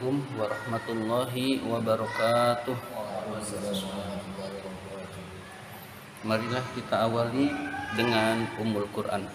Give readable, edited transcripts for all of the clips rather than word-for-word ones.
Assalamualaikum warahmatullahi wabarakatuh. Marilah kita awali dengan Ummul Quran.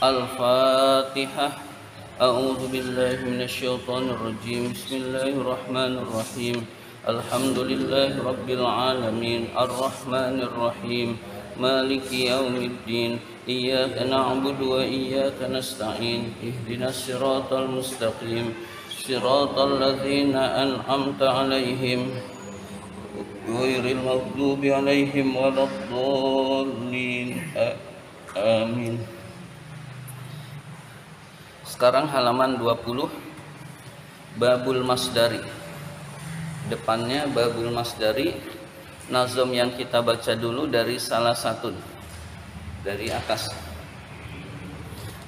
Al-Fatihah. A'udzu billahi minasyaitonir rajim. Bismillahirrahmanirrahim. Alhamdulillahi rabbil alamin. Ar-Rahmanir Rahim. Maliki yaumiddin. Iyyaka na'budu wa iyyaka nasta'in. Ihdinas siratal mustaqim. Siratal ladzina an'amta 'alaihim ghairil maghdubi 'alaihim waladdallin. Amin. Sekarang halaman 20, Babul Masdari. Depannya Babul Masdari. Nazom yang kita baca dulu dari salah satu dari atas.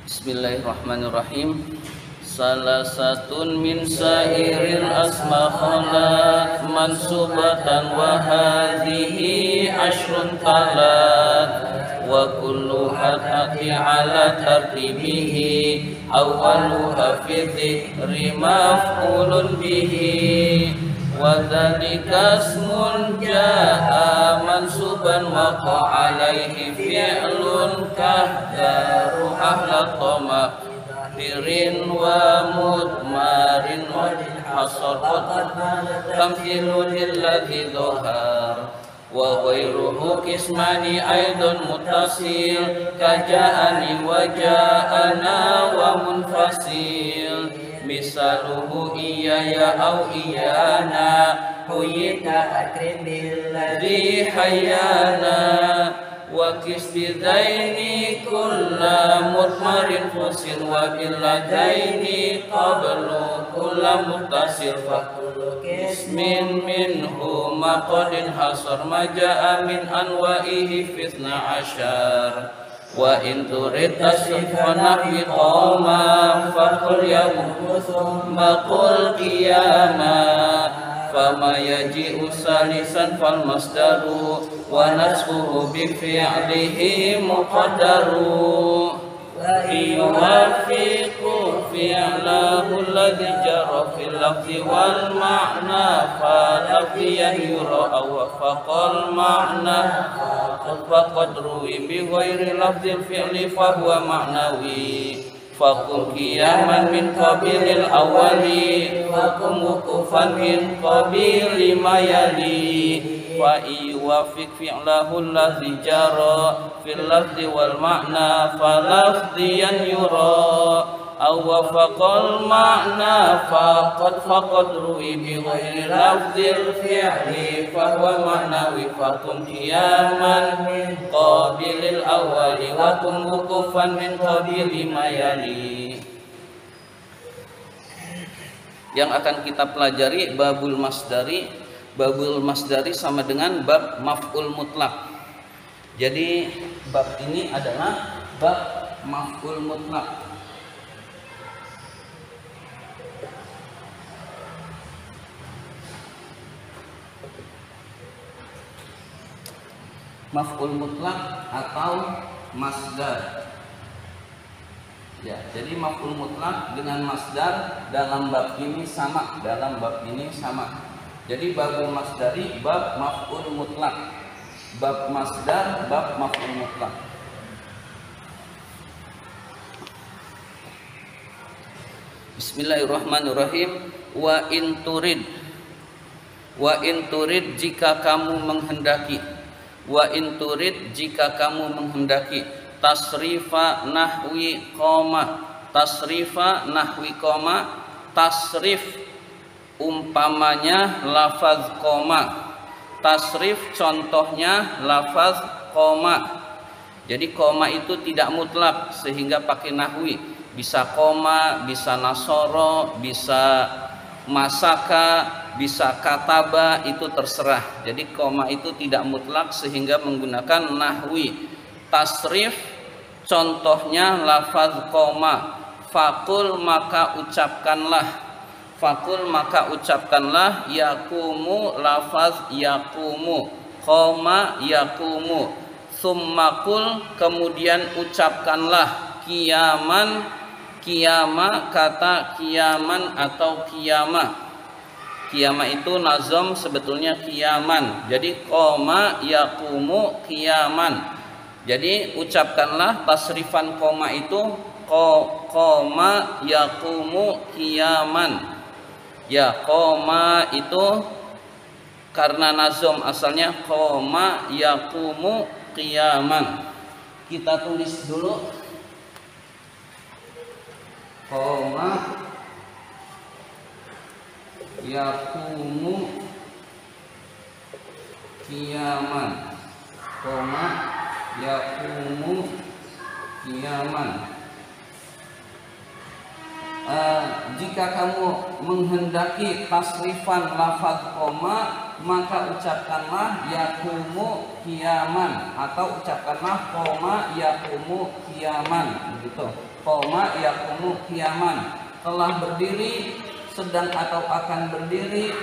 Bismillahirrahmanirrahim. Salah satun min sairil asma khalat mansubatan wa hadhihi ashrun talat wa kullu hatati ala tartibihi awwaluha fi dhikri maf'ulun bihi wa dzalika ismun jaa mansuban wa alaihi fi'lun kahdaru ahla tama birin wa mudmarin wa hasad tamthilun lilladzi dhahar wa ghairuhu qismani aidun muttasil kaja'ani wa ja'ana wa munfasil misaluhu iyaya au iyana huyita akrim billadzi hayyana wa kisbidaini kulla mudmarin fusil wa billadaini qablu kulla muttasil fa kullu kismin minhu maqadin hasar maja'a min anwa'ihi fitna asyar wa in turid tasrifa nahwi qawma faqul yawmu thumma qul qiyama fama yaji'u salisan fal masdaru wa nasbuhu bi fi'lihi muqaddaru wa yuwafiqu fi'lahu alladhi jara fil lafzi wal ma'na fa lafziyan yura aw faqal ma'na faqad ruwi bi ghairi lafzil fi'li fa huwa ma'nawi fakum qiyaman min qabilil awali fakum wukufan min qabili mayali wa iwafiq fi'lahu alladhi jara fil lafzi wal ma'na fa lafziyan yura aw wafaqal ma'na faqad ruwi bi ghairi lafzil fi'li fa huwa ma'nawi fakum qiyaman min qabilil awali wa kum wukufan min qabili mayali. Yang akan kita pelajari babul masdari. Babul masdari sama dengan bab maf'ul mutlak. Jadi bab ini adalah bab maf'ul mutlak. Maf'ul mutlak atau masdar. Ya, jadi maf'ul mutlak dengan masdar dalam bab ini sama, Jadi babul masdari bab maf'ul mutlak. Bab masdar bab maf'ul mutlak. Bismillahirrahmanirrahim. Wa in turid jika kamu menghendaki. Wa in turid jika kamu menghendaki tasrifa nahwi qoma. Tasrif umpamanya lafaz qoma. Tasrif contohnya lafaz qoma. Jadi qoma itu tidak mutlak sehingga pakai nahwi. Bisa qoma, bisa nasoro, bisa masaka, bisa kataba, itu terserah. Jadi koma itu tidak mutlak sehingga menggunakan nahwi. Tasrif contohnya lafaz koma. Fakul maka ucapkanlah. Yakumu lafaz yakumu. Koma yakumu. Tsummakul, kemudian ucapkanlah kiaman, kiyama, kata kiaman atau kiyama. Kiyama itu nazam sebetulnya kiaman. Jadi koma yakumu kiaman. Jadi ucapkanlah tasrifan koma itu koma yakumu kiaman. Ya, koma itu karena nazam asalnya koma yakumu qiyaman. Kita tulis dulu koma yakumu qiyaman, koma yakumu qiyaman. Jika kamu menghendaki tasrifan lafaz koma, maka ucapkanlah yakumu kiaman atau ucapkanlah koma yakumu kiaman, begitu. Koma yakumu kiaman, telah berdiri, sedang atau akan berdiri.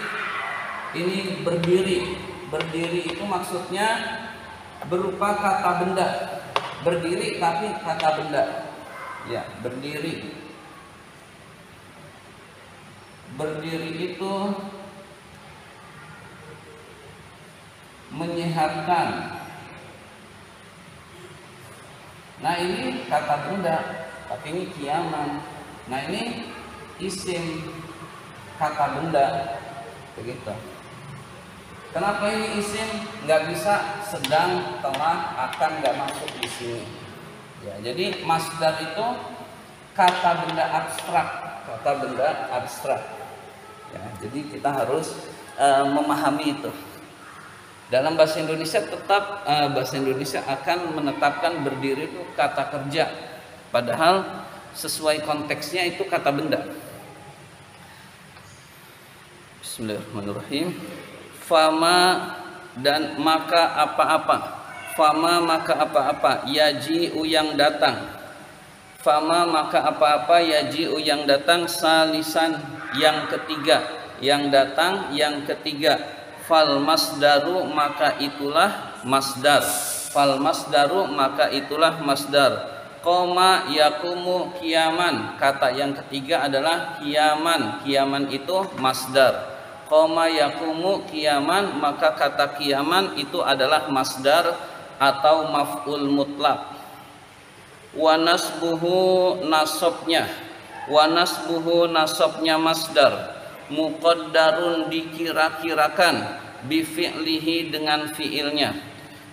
Ini berdiri. Berdiri itu maksudnya berupa kata benda. Berdiri tapi kata benda. Ya, berdiri. Berdiri itu menyehatkan. Nah, ini kata benda, tapi ini kiaman. Nah, ini isim kata benda, begitu. Kenapa ini isim? Nggak bisa sedang, telah, akan, nggak masuk di sini. Ya, jadi masdar itu kata benda abstrak, kata benda abstrak. Ya, jadi kita harus memahami itu. Dalam bahasa Indonesia tetap bahasa Indonesia akan menetapkan berdiri itu kata kerja, padahal sesuai konteksnya itu kata benda. Bismillahirrahmanirrahim. Fama dan maka apa-apa. Fama maka apa-apa. Yaji'u yang datang. Fama maka apa-apa. Yaji'u yang datang. Salisan yang ketiga. Yang datang yang ketiga. Fal masdaru maka itulah masdar. Fal masdaru maka itulah masdar. Koma yakumu kiaman. Kata yang ketiga adalah kiaman. Kiaman itu masdar. Koma yakumu kiaman, maka kata kiaman itu adalah masdar atau maf'ul mutlak. Wa nasbuhu nasabnya. Wa nasbuhu nasabnya masdar. Muqaddarun dikira-kirakan bi fi'lihi dengan fi'ilnya.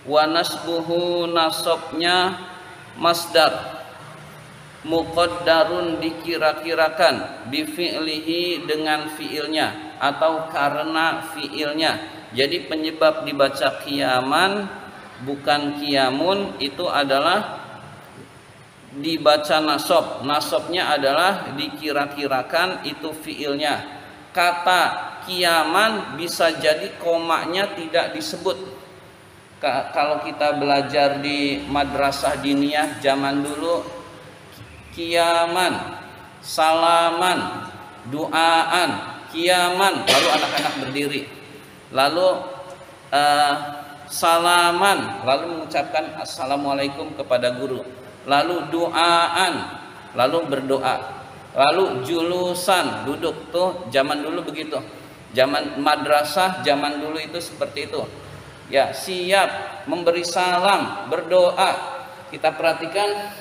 Wa nasbuhu nasabnya masdar. Muqaddarun dikira-kirakan bi fi'lihi dengan fi'ilnya atau karena fi'ilnya. Jadi penyebab dibaca kiaman bukan kiamun itu adalah dibaca nasab. Nasabnya adalah dikira-kirakan, itu fi'ilnya. Kata kiaman bisa jadi komanya tidak disebut. Kalau kita belajar di madrasah diniyah zaman dulu, kiaman, salaman, duaan, kiaman, lalu anak-anak berdiri, lalu salaman, lalu mengucapkan assalamualaikum kepada guru, lalu duaan, lalu berdoa, lalu julusan, duduk. Tuh zaman dulu begitu, zaman madrasah zaman dulu itu seperti itu. Ya, siap, memberi salam, berdoa. Kita perhatikan,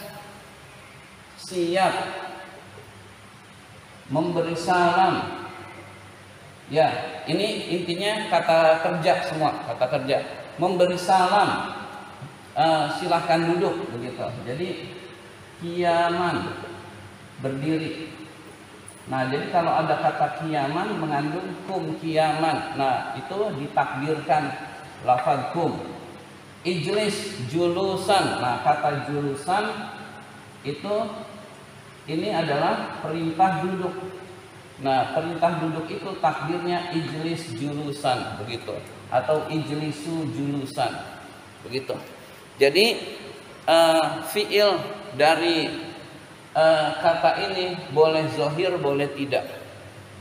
siap, memberi salam. Ya, ini intinya kata kerja semua, kata kerja. Memberi salam, silahkan duduk, begitu. Jadi kiaman, berdiri. Nah, jadi kalau ada kata kiaman mengandung kum kiaman. Nah, itu ditakdirkan lafaz kum. Ijlis, julusan. Nah, kata julusan itu ini adalah perintah duduk. Nah, perintah duduk itu takdirnya ijlis julusan, begitu, atau ijlisu julusan, begitu. Jadi fiil dari kata ini boleh zahir, boleh tidak.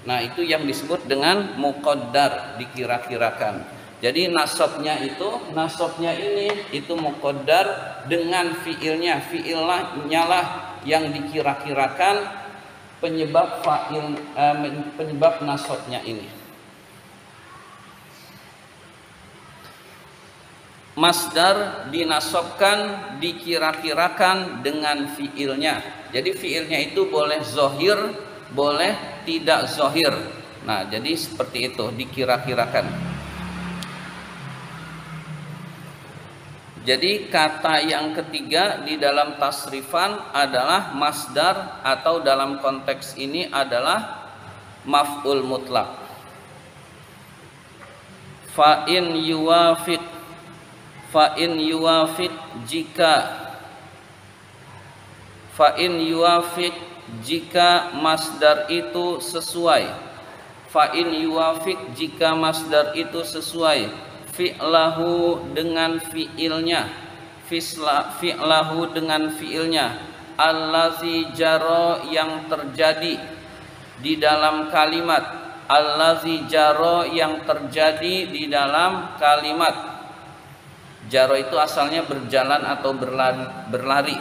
Nah, itu yang disebut dengan muqaddar, dikira-kirakan. Jadi nasabnya ini itu muqaddar dengan fiilnya. Fiilnya lah yang dikira-kirakan penyebab penyebab nasabnya ini. Masdar dinasabkan dikira-kirakan dengan fiilnya. Jadi fiilnya itu boleh zahir, boleh tidak zahir. Nah, jadi seperti itu dikira-kirakan. Jadi kata yang ketiga di dalam tasrifan adalah masdar atau dalam konteks ini adalah maf'ul mutlak. Fa in yuwafiq jika masdar itu sesuai. Fa in yuwafiq jika masdar itu sesuai fi'lahu dengan fi'ilnya, fi'lahu dengan fi'ilnya, allazi jaro yang terjadi di dalam kalimat, allazi jaro yang terjadi di dalam kalimat. Jaro itu asalnya berjalan atau berlari,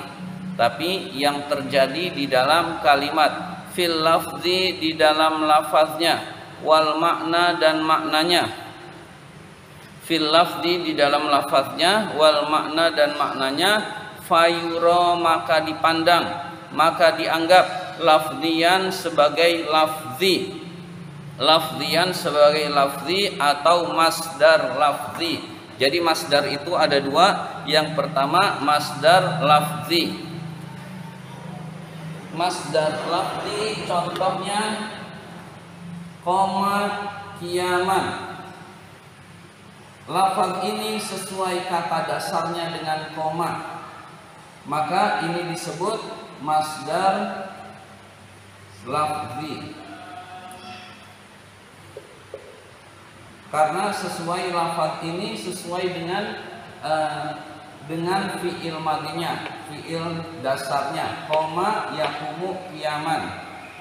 tapi yang terjadi di dalam kalimat, fil lafzi di dalam lafaznya, wal makna dan maknanya. Fil lafzi di dalam lafaznya, wal makna dan maknanya, fayuro maka dipandang, maka dianggap lafzian sebagai lafzi, lafzian sebagai lafzi atau masdar lafzi. Jadi masdar itu ada dua. Yang pertama masdar lafzi. Masdar lafzi contohnya qoma qiyaman. Lafaz ini sesuai kata dasarnya dengan koma, maka ini disebut masdar lafzi. Karena sesuai lafaz ini sesuai dengan fiil madinya, fiil dasarnya, koma yaqumu qiyaman.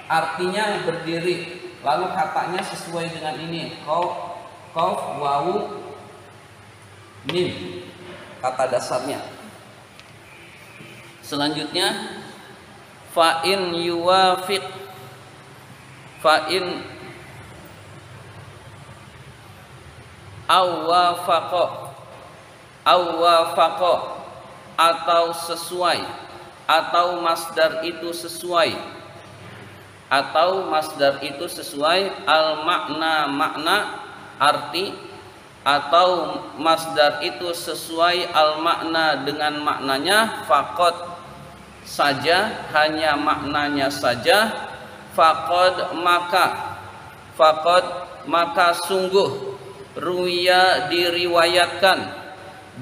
Artinya berdiri. Lalu katanya sesuai dengan ini, qaf wawu mim, kata dasarnya. Selanjutnya fa in yuwafiq, fa in awwafaqa atau sesuai, atau masdar itu sesuai, atau masdar itu sesuai al makna makna arti, atau masdar itu sesuai al makna dengan maknanya, faqad saja, hanya maknanya saja, faqad maka sungguh, ruya diriwayatkan,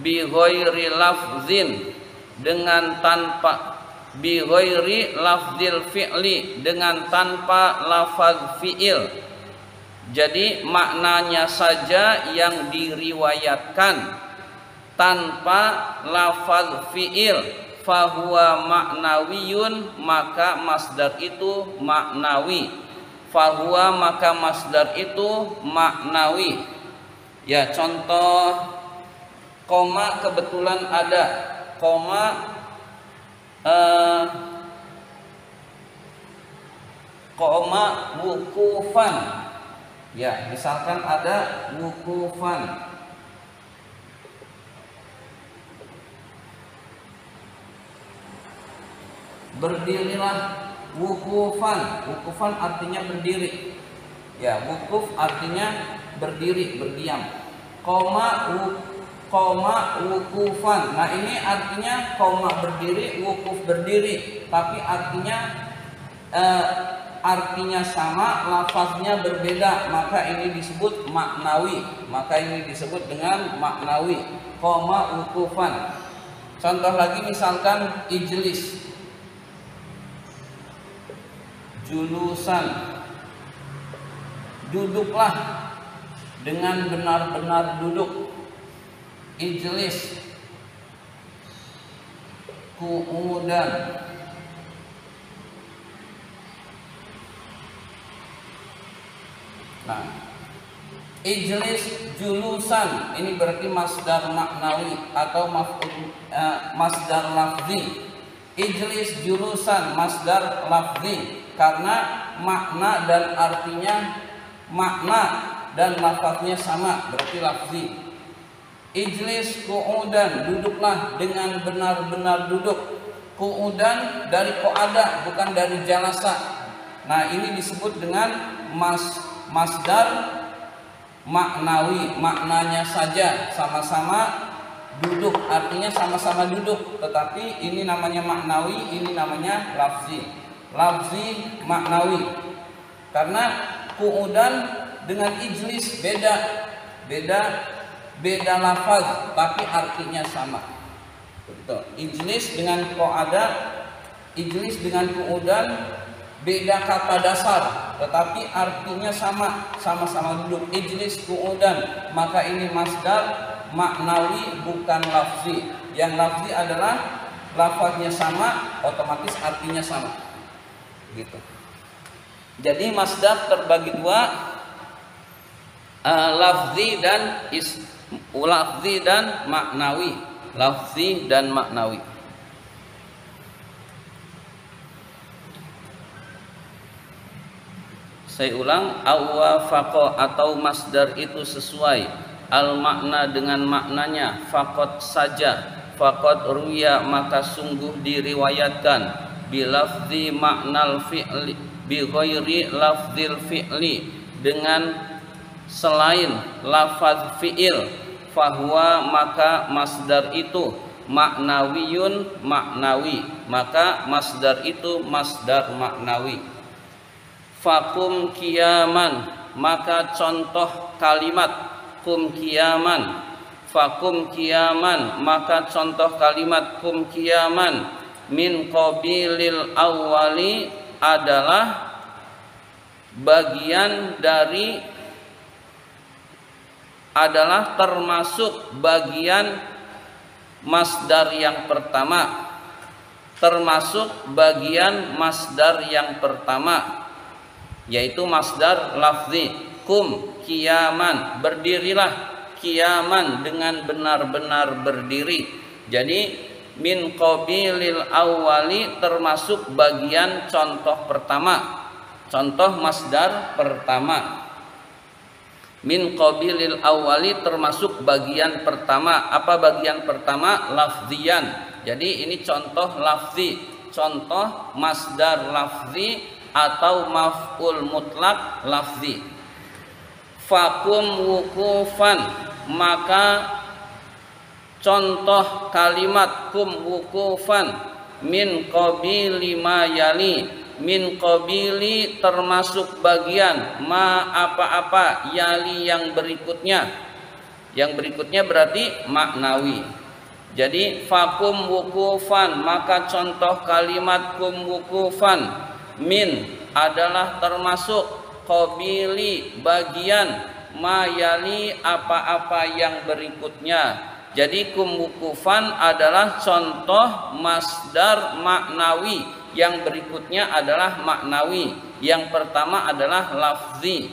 bi ghairi lafzin dengan tanpa, bi ghairi lafzil fi'li dengan tanpa lafaz fi'il. Jadi maknanya saja yang diriwayatkan tanpa lafaz fi'il, fahuwa maknawiyun maka masdar itu maknawi. Fahuwa maka masdar itu maknawi. Ya, contoh koma kebetulan ada koma wukufan. Ya, misalkan ada wukufan. Berdirilah wukufan. Wukufan artinya berdiri. Ya, wukuf artinya berdiri, berdiam. Koma wukufan. Nah, ini artinya koma berdiri, wukuf berdiri, tapi artinya sama, lafaznya berbeda, maka ini disebut maknawi. Maka ini disebut dengan maknawi, koma wukufan. Contoh lagi misalkan ijlis, julusan, duduklah dengan benar-benar duduk. Ijlis, qu'udan. Nah, Ijlis julusan, ini berarti masdar maknawi atau masdar lafzi. Ijlis julusan masdar lafzi karena makna dan artinya, makna dan lafaznya sama, berarti lafzi. Ijlis qu'udan, duduklah dengan benar-benar duduk. Qu'udan dari qa'ada, bukan dari jalasa. Nah, ini disebut dengan masdar maknawi, maknanya saja sama-sama duduk, artinya sama-sama duduk, tetapi ini namanya maknawi, ini namanya lafzi. Lafzi maknawi. Karena qu'udan dengan ijlis beda lafaz, tapi artinya sama. Betul. Ijlis dengan qa'ada, ijlis dengan qu'udan beda kata dasar, tetapi artinya sama-sama duduk. Ijlis qu'udan, maka ini masdar maknawi bukan lafzi. Yang lafzi adalah lafaznya sama, otomatis artinya sama. Gitu. Jadi masdar terbagi dua, lafzi dan maknawi. Lafzi dan maknawi. Saya ulang, awwafaqa atau masdar itu sesuai, al makna dengan maknanya, faqat saja, faqat ruya maka sungguh diriwayatkan, bilafzi maknal fi'li bi ghairi lafzil fi'li dengan selain lafaz fi'il, fahuwa maka masdar itu maknawiyun maknawi, maka masdar itu masdar maknawi. Fakum kiaman, maka contoh kalimat kum kiaman. Fakum kiaman, maka contoh kalimat kum kiaman min qabilil awwali adalah bagian dari, adalah termasuk bagian masdar yang pertama, termasuk bagian masdar yang pertama, yaitu masdar lafzi. Kum kiaman, berdirilah, kiaman dengan benar-benar berdiri. Jadi min qabilil awwali termasuk bagian contoh pertama, contoh masdar pertama. Min qabilil awwali termasuk bagian pertama. Apa bagian pertama? Lafzian. Jadi ini contoh lafzi, contoh masdar lafzi atau maf'ul mutlak lafzi. Fakum wukufan, maka contoh kalimat kum wukufan min qabili ma yali, min qabili termasuk bagian ma apa-apa, yali yang berikutnya. Yang berikutnya berarti maknawi. Jadi fakum wukufan, maka contoh kalimat kum wukufan min adalah termasuk qabili bagian mayali apa-apa yang berikutnya. Jadi kum wukufan adalah contoh masdar maknawi, yang berikutnya adalah maknawi, yang pertama adalah lafzi.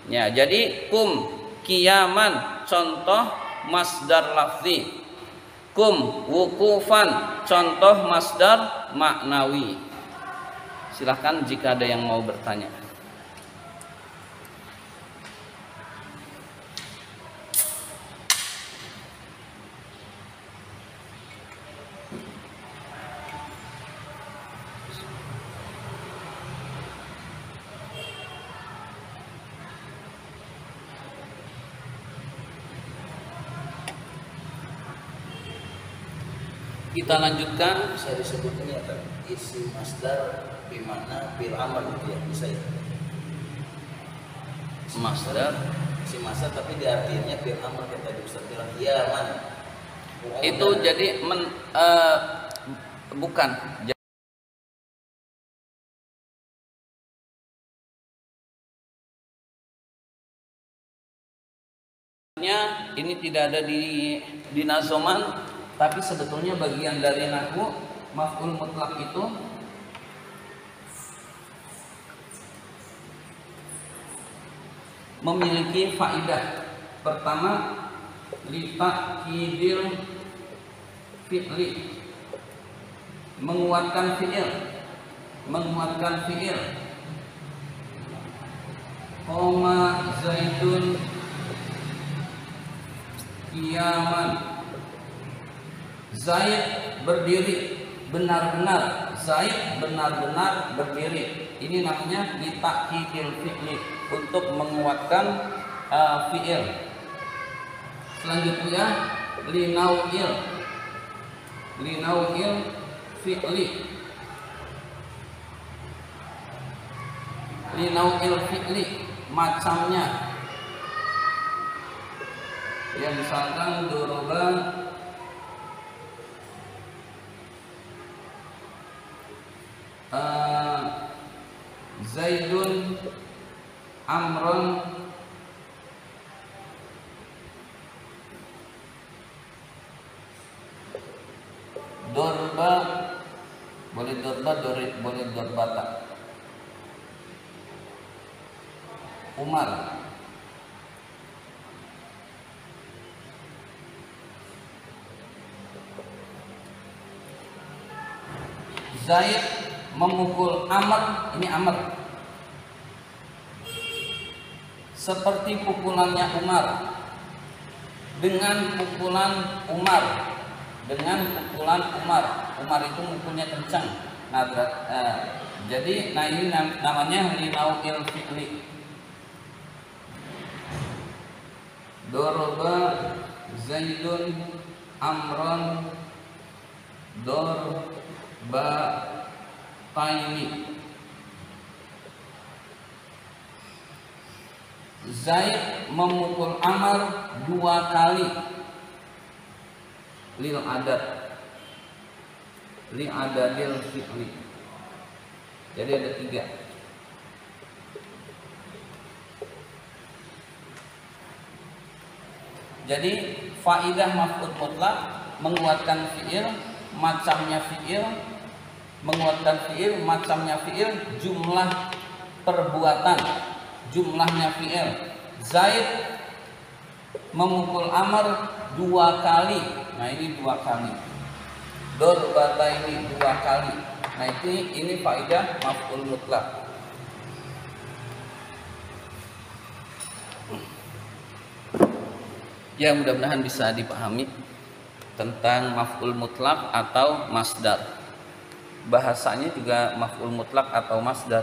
Ya, jadi kum kiaman contoh masdar lafzi, kum wukufan contoh masdar maknawi. Silahkan jika ada yang mau bertanya. Kita lanjutkan. Saya disebut ini apa? Isi masdar bimana bil amal gitu ya, bisa ya? Masdar isi masdar tapi diartinya bil amal, yang tadi Ustaz bilang kiaman. Itu jadi bukan. Ini tidak ada di nazoman, tapi sebetulnya bagian dari nahwu. Maf'ul mutlak itu memiliki faidah. Pertama, litakidil fi'li, menguatkan fi'il. Qoma Zaidun qiyaman. Zaid berdiri benar-benar. Zaid benar-benar berdiri. Ini namanya litakidil fi'li, untuk menguatkan fi'il. Selanjutnya linau'il fi'li. Linau'il fi'li, macamnya. Ya, misalkan doroba Zaidun Amron dorba, boleh dorba, boleh dorbata. Umar. Zaid memukul Amr, ini Amr, seperti pukulannya Umar, dengan pukulan Umar. Umar itu mukulnya kencang. Jadi ini namanya linau'il fi'li. Doroba Zaidun Amron dorba taini. Zaid memukul Amr 2 kali. Lil adadil fi'li. Jadi ada 3. Jadi faidah maf'ul mutlak, menguatkan fi'il, macamnya fi'il, menguatkan fi'il, macamnya fi'il, jumlah perbuatan, jumlahnya fi'il. Zaid memukul Amr 2 kali. Nah, ini 2 kali. Dorbata ini 2 kali. Nah, ini faidah maf'ul mutlak. Ya, mudah-mudahan bisa dipahami tentang maf'ul mutlak atau masdar. Bahasanya juga maf'ul mutlak atau masdar.